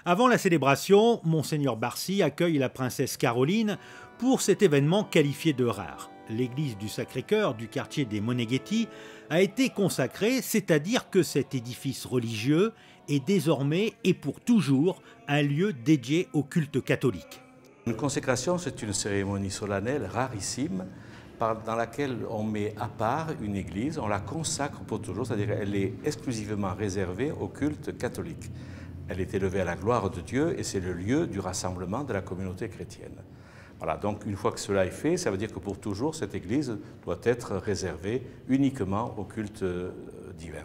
Avant la célébration, Monseigneur Barcy accueille la princesse Caroline pour cet événement qualifié de rare. L'église du Sacré-Cœur du quartier des Moneghetti a été consacrée, c'est-à-dire que cet édifice religieux est désormais et pour toujours un lieu dédié au culte catholique. Une consécration, c'est une cérémonie solennelle rarissime dans laquelle on met à part une église, on la consacre pour toujours, c'est-à-dire qu'elle est exclusivement réservée au culte catholique. Elle est élevée à la gloire de Dieu et c'est le lieu du rassemblement de la communauté chrétienne. Voilà, donc une fois que cela est fait, ça veut dire que pour toujours, cette église doit être réservée uniquement au culte divin.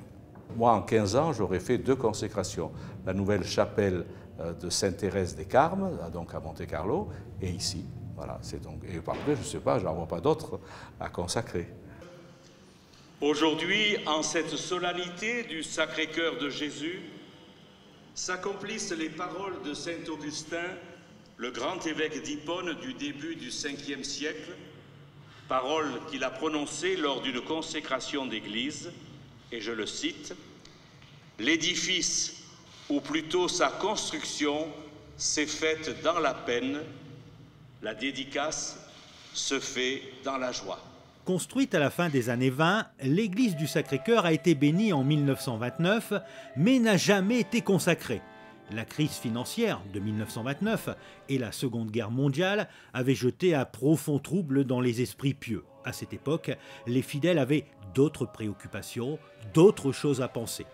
Moi, en 15 ans, j'aurais fait 2 consécrations. La nouvelle chapelle de Sainte-Thérèse des Carmes, donc à Monte-Carlo, et ici. Voilà, donc, et après, je ne sais pas, je n'en vois pas d'autres à consacrer. Aujourd'hui, en cette solennité du Sacré-Cœur de Jésus, s'accomplissent les paroles de saint Augustin, le grand évêque d'Hippone du début du 5e siècle, paroles qu'il a prononcées lors d'une consécration d'église, et je le cite, « L'édifice, ou plutôt sa construction, s'est faite dans la peine, la dédicace se fait dans la joie. » Construite à la fin des années 20, l'église du Sacré-Cœur a été bénie en 1929, mais n'a jamais été consacrée. La crise financière de 1929 et la Seconde Guerre mondiale avaient jeté un profond trouble dans les esprits pieux. À cette époque, les fidèles avaient d'autres préoccupations, d'autres choses à penser.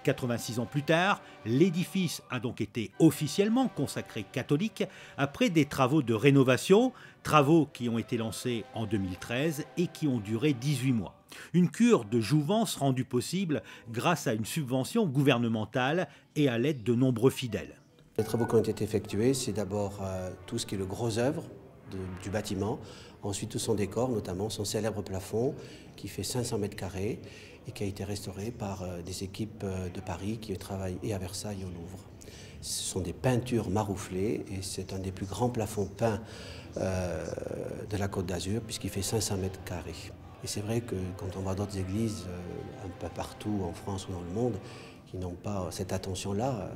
86 ans plus tard, l'édifice a donc été officiellement consacré catholique après des travaux de rénovation, travaux qui ont été lancés en 2013 et qui ont duré 18 mois. Une cure de jouvence rendue possible grâce à une subvention gouvernementale et à l'aide de nombreux fidèles. Les travaux qui ont été effectués, c'est d'abord tout ce qui est le gros œuvre du bâtiment, ensuite tout son décor, notamment son célèbre plafond qui fait 500 mètres carrés et qui a été restauré par des équipes de Paris qui travaillent et à Versailles et au Louvre. Ce sont des peintures marouflées et c'est un des plus grands plafonds peints de la Côte d'Azur puisqu'il fait 500 mètres carrés. Et c'est vrai que quand on voit d'autres églises un peu partout en France ou dans le monde qui n'ont pas cette attention-là,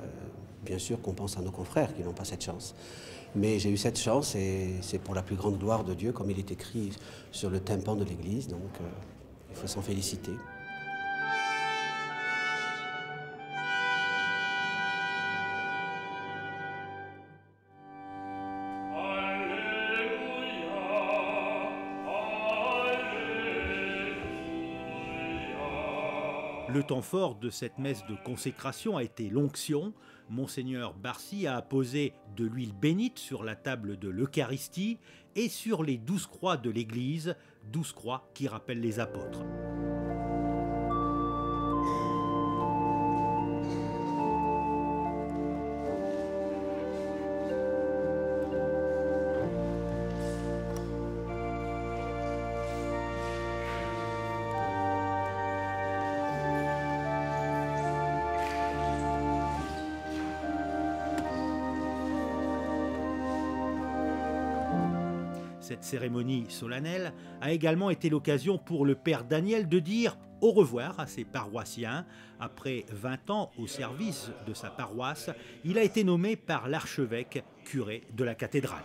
bien sûr qu'on pense à nos confrères qui n'ont pas cette chance. Mais j'ai eu cette chance et c'est pour la plus grande gloire de Dieu, comme il est écrit sur le tympan de l'église, donc il faut s'en féliciter. Le temps fort de cette messe de consécration a été l'onction. Monseigneur Barcy a apposé de l'huile bénite sur la table de l'Eucharistie et sur les 12 croix de l'Église, 12 croix qui rappellent les apôtres. Cette cérémonie solennelle a également été l'occasion pour le père Daniel de dire au revoir à ses paroissiens. Après 20 ans au service de sa paroisse, il a été nommé par l'archevêque curé de la cathédrale.